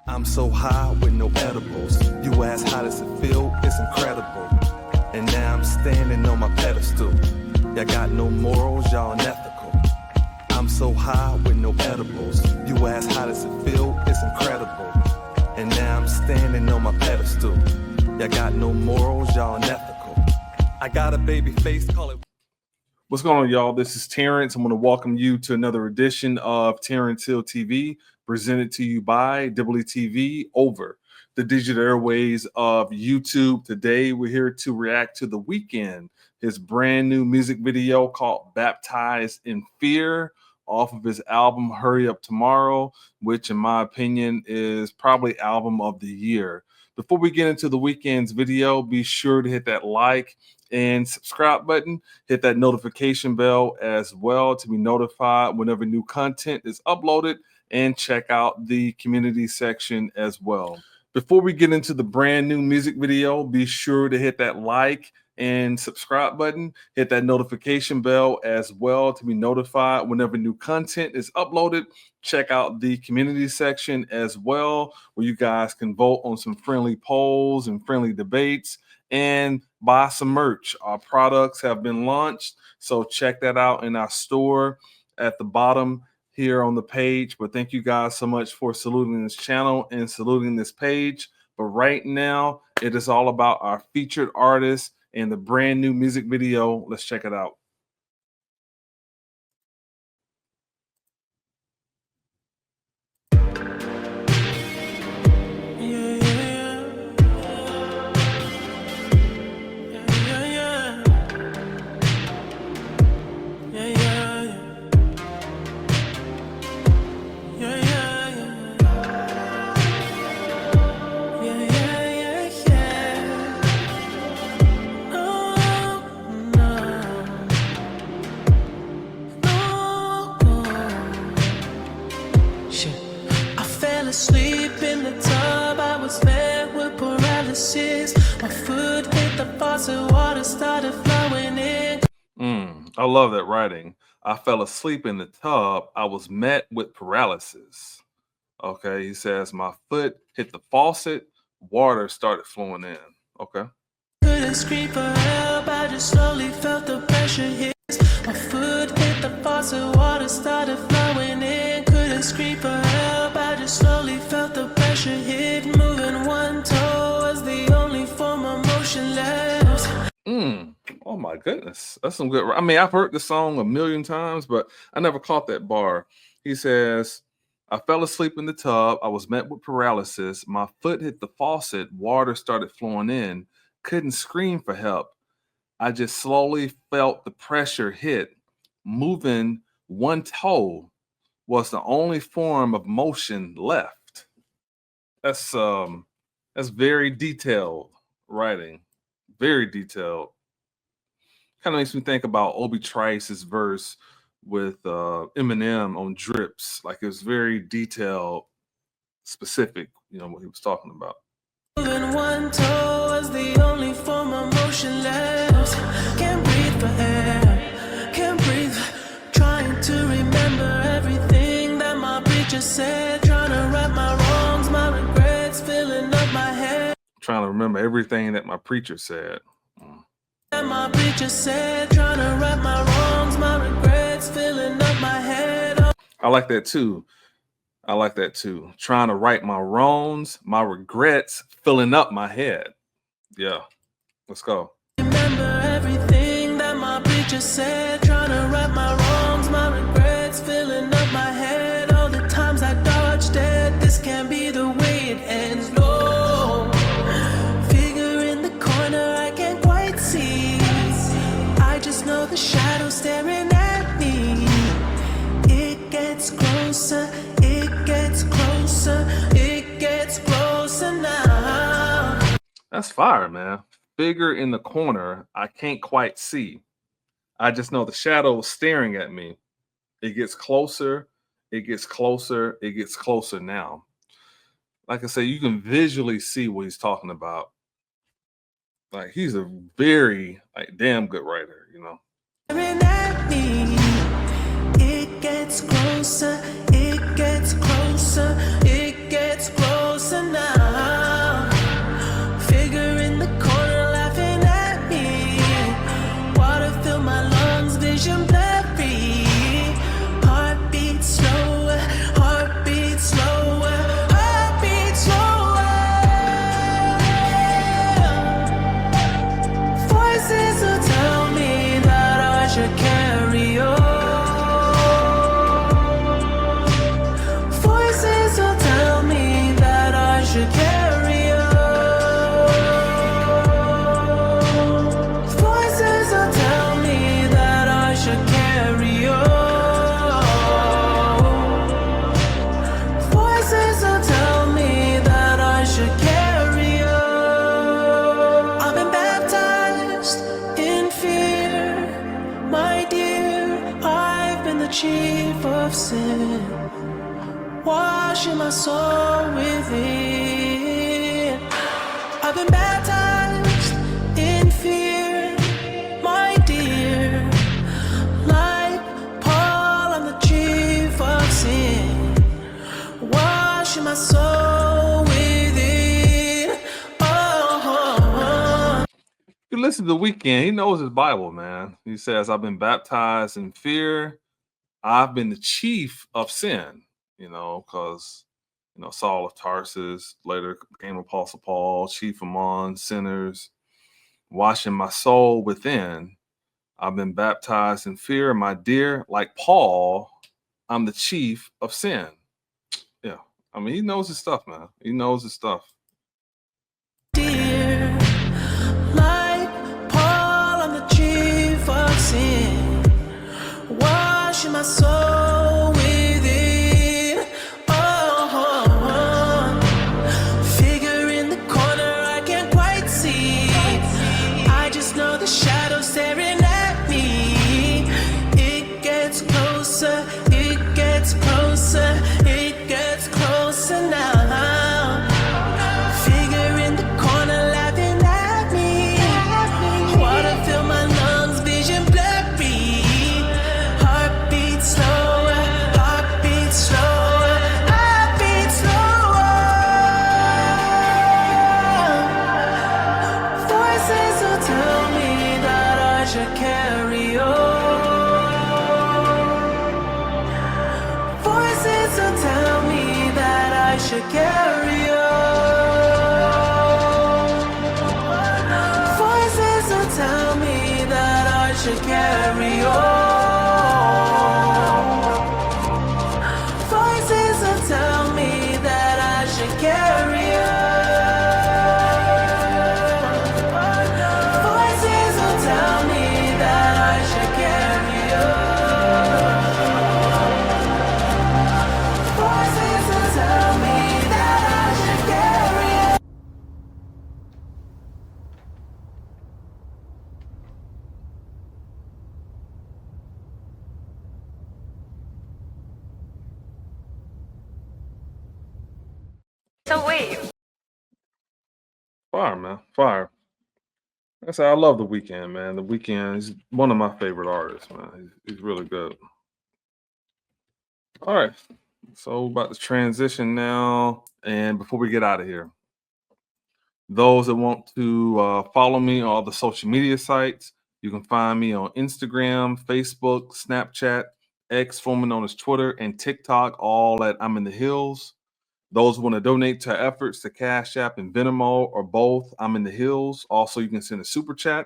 I'm so high with no edibles. You ask how does it feel? It's incredible. And now I'm standing on my pedestal. Y'all got no morals, y'all unethical. I'm so high with no edibles. You ask how does it feel? It's incredible. And now I'm standing on my pedestal. Y'all got no morals, y'all unethical. I got a baby face, call it. What's going on, y'all? This is Terrance. I'm going to welcome you to another edition of Terrance Hill TV, presented to you by WTV over the digital airways of YouTube. Today, we're here to react to The Weeknd, his brand new music video called Baptized in Fear, off of his album Hurry Up Tomorrow, which in my opinion is probably album of the year. Before we get into The Weeknd's video, be sure to hit that like and subscribe button, hit that notification bell as well to be notified whenever new content is uploaded, and check out the community section as well. Before we get into the brand new music video, be sure to hit that like and subscribe button, hit that notification bell as well to be notified whenever new content is uploaded. Check out the community section as well, where you guys can vote on some friendly polls and friendly debates and buy some merch. Our products have been launched, so check that out in our store at the bottom here on the page. But thank you guys so much for saluting this channel and saluting this page. But right now, it is all about our featured artist and the brand new music video. Let's check it out. Asleep in the tub, I was met with paralysis. My foot hit the faucet, water started flowing in. I love that writing. I fell asleep in the tub. I was met with paralysis. Okay, he says my foot hit the faucet, water started flowing in. Okay. Couldn't scream for help, I just slowly felt the pressure hit. My foot hit the faucet, water started flowing in. Couldn't scream for help, I just slowly felt the pressure hit. Moving one toe was the only form of motion left. Oh my goodness, that's some good. I mean, I've heard the song a million times, but I never caught that bar. He says, I fell asleep in the tub. I was met with paralysis. My foot hit the faucet. Water started flowing in. Couldn't scream for help. I just slowly felt the pressure hit. Moving one toe was the only form of motion left. That's very detailed writing. Very detailed. Kind of makes me think about Obi Trice's verse with Eminem on Drips. Like, it was very detailed, specific, you know, what he was talking about. Moving one toe was the only form of motion left. Can't breathe for air, can't breathe. Trying to remember everything that my preacher said. Trying to right my wrongs, my regrets filling up my head. Trying to remember everything that my preacher said. That my preacher said. Trying to right my wrongs, my regrets filling up my head. I like that too. I like that too. Trying to right my wrongs, my regrets filling up my head. Yeah, let's go. Remember everything that my preacher said. Trying to right my wrongs, my regrets filling up my head. All the times I dodged it. This can't be the way it ends. No, figure in the corner I can't quite see. I just know the shadow staring at me. It gets closer. It gets closer, it gets That's fire, man. Figure in the corner, I can't quite see. I just know the shadow is staring at me. It gets closer, it gets closer, it gets closer now. Like I say, you can visually see what he's talking about. Like he's a very damn good writer, you know. Staring at me. It gets closer, it gets closer, it gets closer now. Figure in the corner laughing at me. Water fill my lungs, vision blurry. Heartbeat slower, heartbeat slower, heartbeat slower. Voices will tell me that I should carry on. Voices will tell me that I should carry on. Voices will tell me that I should carry on. Voices will tell me that I should carry on. I've been baptized in fear, my dear. I've been the chief of sin, washing my soul within. I've been baptized in fear, my dear. Like Paul, I'm the chief of sin, washing my soul within. Oh. You listen to the Weeknd, he knows his Bible, man. He says, I've been baptized in fear. I've been the chief of sin, you know, because, you know, Saul of Tarsus later became Apostle Paul, chief among sinners, washing my soul within. I've been baptized in fear, my dear. Like Paul, I'm the chief of sin. Yeah. I mean, he knows his stuff, man. He knows his stuff. Dear, like Paul, I'm the chief of sin, washing my soul within. Oh, figure in the corner, I can't quite see. I just know the shadow staring at me. It gets closer, it gets closer, it gets closer now. Figure in the corner laughing at me. Water fill my lungs, vision blurry. Heartbeat slower, heartbeat slower, heartbeat slower. Voices will tell me that I should carry on. Voices will tell me that I should carry on. Voices will tell me that I should carry on. Voices will tell me that I should carry on. Voices will tell me that I should carry on. Voices will tell me that I should carry on. So wait, Fire, man. Fire. I said, I love The Weeknd, man. The Weeknd is one of my favorite artists, man. He's really good. All right. So about to transition now. And before we get out of here, those that want to follow me on all the social media sites, you can find me on Instagram, Facebook, Snapchat, X, formerly known as Twitter, and TikTok, all at I'm in the Hills. Those who want to donate to our efforts to Cash App and Venmo or both, I'm in the Hills. Also, you can send a super chat.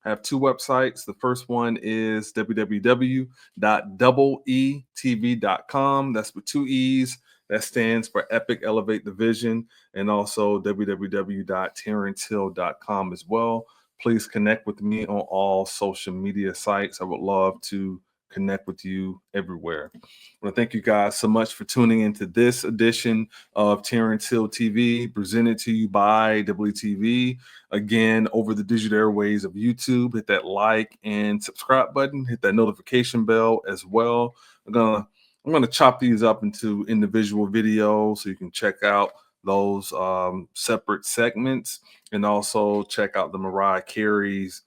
I have two websites. The first one is www.doubleetv.com. That's with two E's. That stands for Epic Elevate the Vision. And also www.terrancehill.com as well. Please connect with me on all social media sites. I would love to connect with you everywhere. I want to thank you guys so much for tuning into this edition of Terrance Hill TV, presented to you by WTV. Again, over the digital airways of YouTube. Hit that like and subscribe button. Hit that notification bell as well. I'm gonna chop these up into individual videos so you can check out those separate segments, and also check out the Mariah Carey's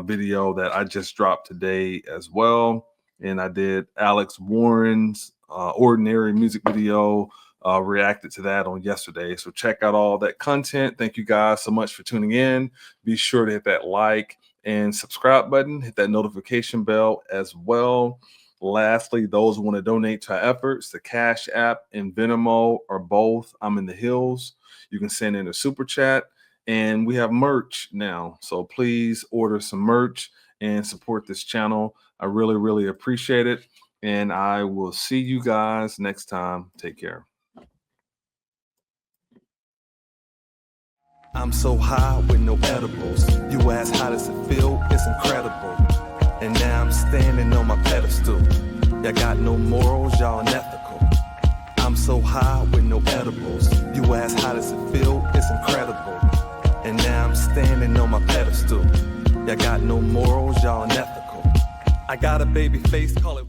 video that I just dropped today as well. And I did Alex Warren's Ordinary music video, reacted to that on yesterday. So check out all that content. Thank you guys so much for tuning in. Be sure to hit that like and subscribe button, hit that notification bell as well. Lastly, those who want to donate to our efforts, the Cash App and Venmo are both I'm in the Hills. You can send in a super chat, and we have merch now. So please order some merch and support this channel. I really, really appreciate it. And I will see you guys next time. Take care. I'm so high with no edibles. You ask how does it feel? It's incredible. And now I'm standing on my pedestal. Y'all got no morals, y'all unethical. I'm so high with no edibles. You ask how does it feel? It's incredible. And now I'm standing on my pedestal. Y'all got no morals, y'all unethical. I got a baby face, call it